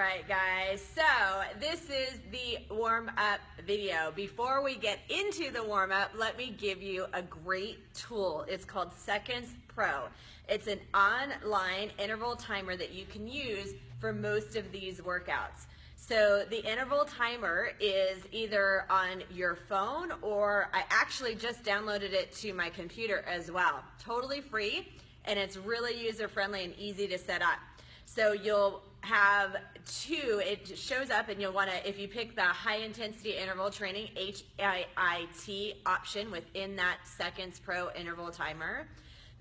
right, guys, so this is the warm-up video. Before we get into the warm-up, let me give you a great tool. It's called Seconds Pro. It's an online interval timer that you can use for most of these workouts. So the interval timer is either on your phone, or I actually just downloaded it to my computer as well. Totally free, and it's really user-friendly and easy to set up. So you'll have two, it shows up, and you'll want to, if you pick the high intensity interval training, HIIT option within that Seconds Pro interval timer,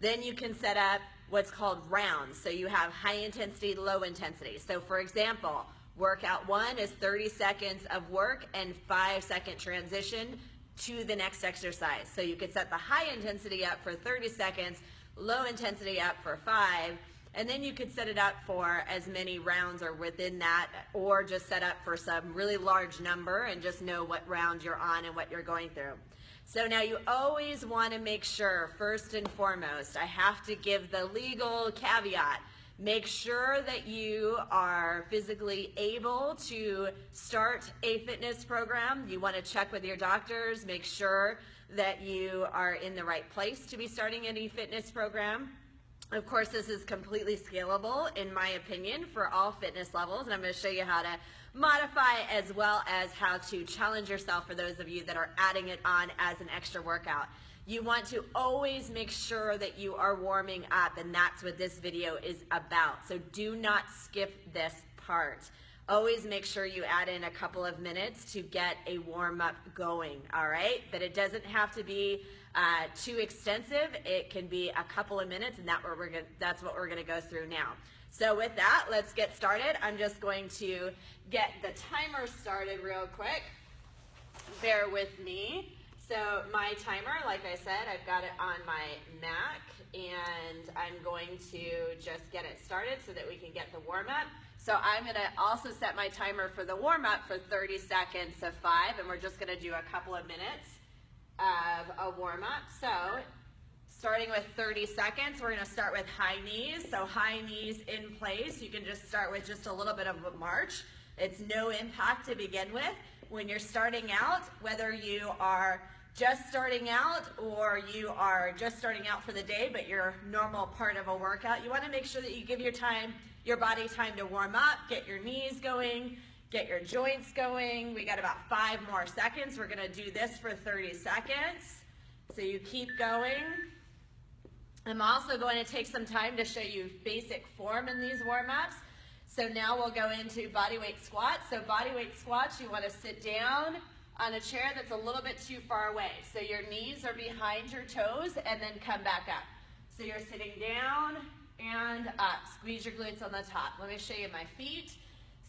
then you can set up what's called rounds. So you have high intensity, low intensity. So for example, workout 1 is 30 seconds of work and 5-second transition to the next exercise. So you could set the high intensity up for 30 seconds, low intensity up for 5, and then you could set it up for as many rounds or within that, or just set up for some really large number and just know what round you're on and what you're going through. So now you always want to make sure, first and foremost, I have to give the legal caveat. Make sure that you are physically able to start a fitness program. You want to check with your doctors, make sure that you are in the right place to be starting any fitness program. Of course, this is completely scalable, in my opinion, for all fitness levels, and I'm going to show you how to modify as well as how to challenge yourself for those of you that are adding it on as an extra workout. You want to always make sure that you are warming up, and that's what this video is about. So do not skip this part. Always make sure you add in a couple of minutes to get a warm-up going, all right? But it doesn't have to be too extensive. It can be a couple of minutes, and that's what we're gonna go through now. So with that, let's get started. I'm just going to get the timer started real quick. Bear with me. So my timer, like I said, I've got it on my Mac, and I'm going to just get it started so that we can get the warm-up. So I'm going to also set my timer for the warm-up for 30 seconds of 5, and we're just going to do a couple of minutes of a warm-up. So starting with 30 seconds, we're going to start with high knees. So high knees in place. You can just start with just a little bit of a march. It's no impact to begin with. When you're starting out, whether you are just starting out or you are just starting out for the day, but you're a normal part of a workout, you want to make sure that you give your body time to warm up, get your knees going, get your joints going. We got about 5 more seconds. We're going to do this for 30 seconds. So you keep going. I'm also going to take some time to show you basic form in these warm-ups. So now we'll go into bodyweight squats. So bodyweight squats, you want to sit down on a chair that's a little bit too far away. So your knees are behind your toes, and then come back up. So you're sitting down and up. Squeeze your glutes on the top. Let me show you my feet.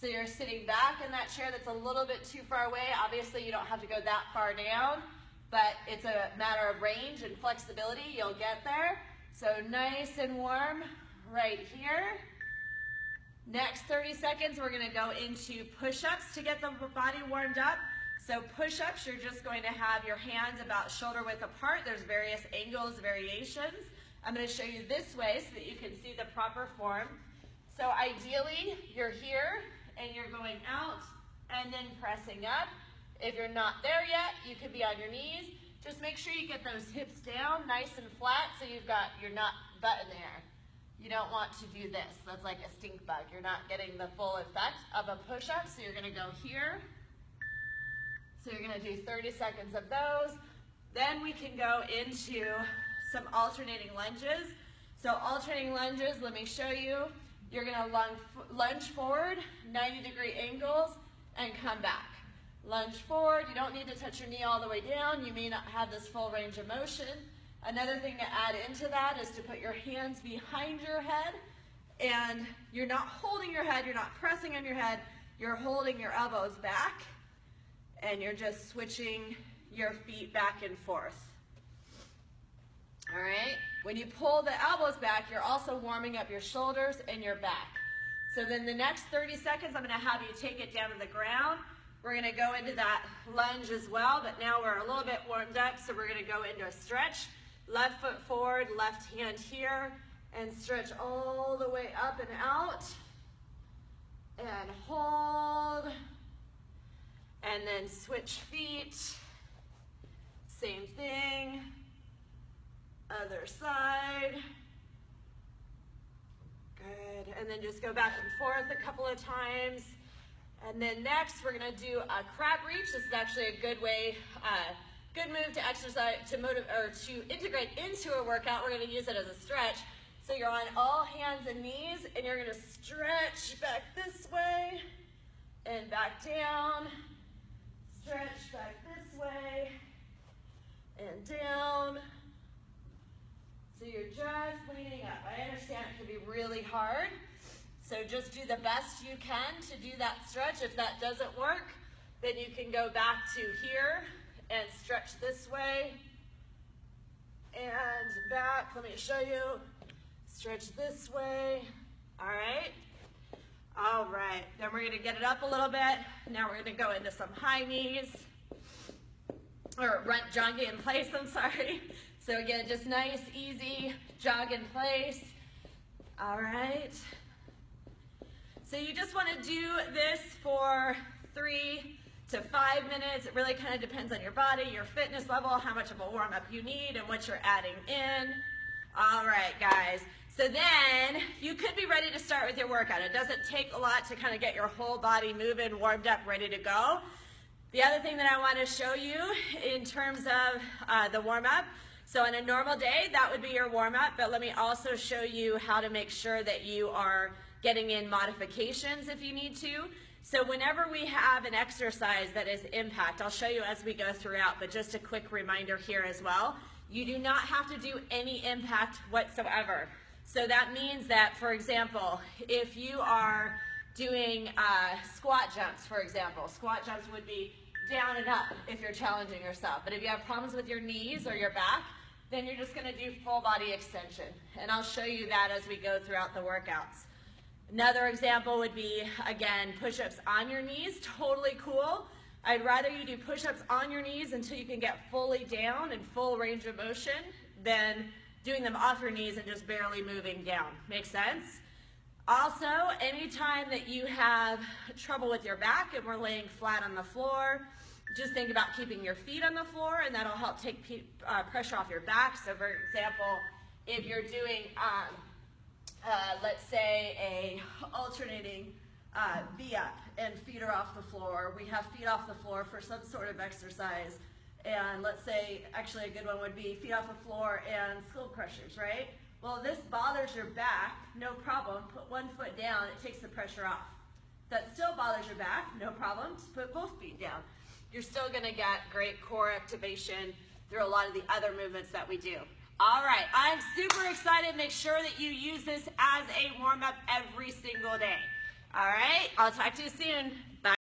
So you're sitting back in that chair that's a little bit too far away. Obviously, you don't have to go that far down, but it's a matter of range and flexibility. You'll get there. So nice and warm right here. Next 30 seconds, we're going to go into push-ups to get the body warmed up. So push-ups, you're just going to have your hands about shoulder width apart. There's various angles, variations. I'm going to show you this way so that you can see the proper form. So ideally, you're here and you're going out and then pressing up. If you're not there yet, you could be on your knees. Just make sure you get those hips down nice and flat so you've got your butt in the air. You don't want to do this. That's like a stink bug. You're not getting the full effect of a push-up, so you're going to go here. So you're going to do 30 seconds of those. Then we can go into some alternating lunges. So alternating lunges, let me show you. You're going to lunge forward, 90-degree angles, and come back. Lunge forward. You don't need to touch your knee all the way down. You may not have this full range of motion. Another thing to add into that is to put your hands behind your head, and you're not holding your head, you're not pressing on your head, you're holding your elbows back, and you're just switching your feet back and forth. All right? When you pull the elbows back, you're also warming up your shoulders and your back. So then the next 30 seconds, I'm going to have you take it down to the ground. We're going to go into that lunge as well, but now we're a little bit warmed up, so we're going to go into a stretch. Left foot forward, left hand here, and stretch all the way up and out. And and hold, and then switch feet, same thing, other side, good, and then just go back and forth a couple of times. And then next, we're gonna do a crab reach. This is actually a good way, good move to exercise, to integrate into a workout. We're gonna use it as a stretch. So you're on all hands and knees, and you're gonna stretch back this way, and back down, stretch back this way, and down. So you're just leaning up. I understand it can be really hard. So just do the best you can to do that stretch. If that doesn't work, then you can go back to here and stretch this way and back. Let me show you. Stretch this way. All right. All right. Then we're going to get it up a little bit. Now we're going to go into some high knees, or jogging in place, I'm sorry. So again, just nice, easy, jog in place. All right. So you just want to do this for 3 to 5 minutes. It really kind of depends on your body, your fitness level, how much of a warm-up you need, and what you're adding in. All right, guys. So then you could be ready to start with your workout. It doesn't take a lot to kind of get your whole body moving, warmed up, ready to go. The other thing that I want to show you in terms of the warm-up, so on a normal day, that would be your warm-up, but let me also show you how to make sure that you are getting in modifications if you need to. So whenever we have an exercise that is impact, I'll show you as we go throughout, but just a quick reminder here as well, you do not have to do any impact whatsoever. So that means that, for example, if you are doing squat jumps, for example, squat jumps would be down and up if you're challenging yourself. But if you have problems with your knees or your back, then you're just gonna do full body extension. And I'll show you that as we go throughout the workouts. Another example would be, again, push-ups on your knees, totally cool. I'd rather you do push-ups on your knees until you can get fully down and full range of motion than doing them off your knees and just barely moving down. Make sense? Also, anytime that you have trouble with your back and we're laying flat on the floor, just think about keeping your feet on the floor, and that'll help take pressure off your back. So for example, if you're doing, let's say, a alternating V-up and feet are off the floor, we have feet off the floor for some sort of exercise, and let's say, actually a good one would be feet off the floor and skull crushers, right? Well, if this bothers your back, no problem, put one foot down, it takes the pressure off. If that still bothers your back, no problem, just put both feet down. You're still gonna get great core activation through a lot of the other movements that we do. All right, I'm super excited. Make sure that you use this as a warm-up every single day. All right, I'll talk to you soon. Bye.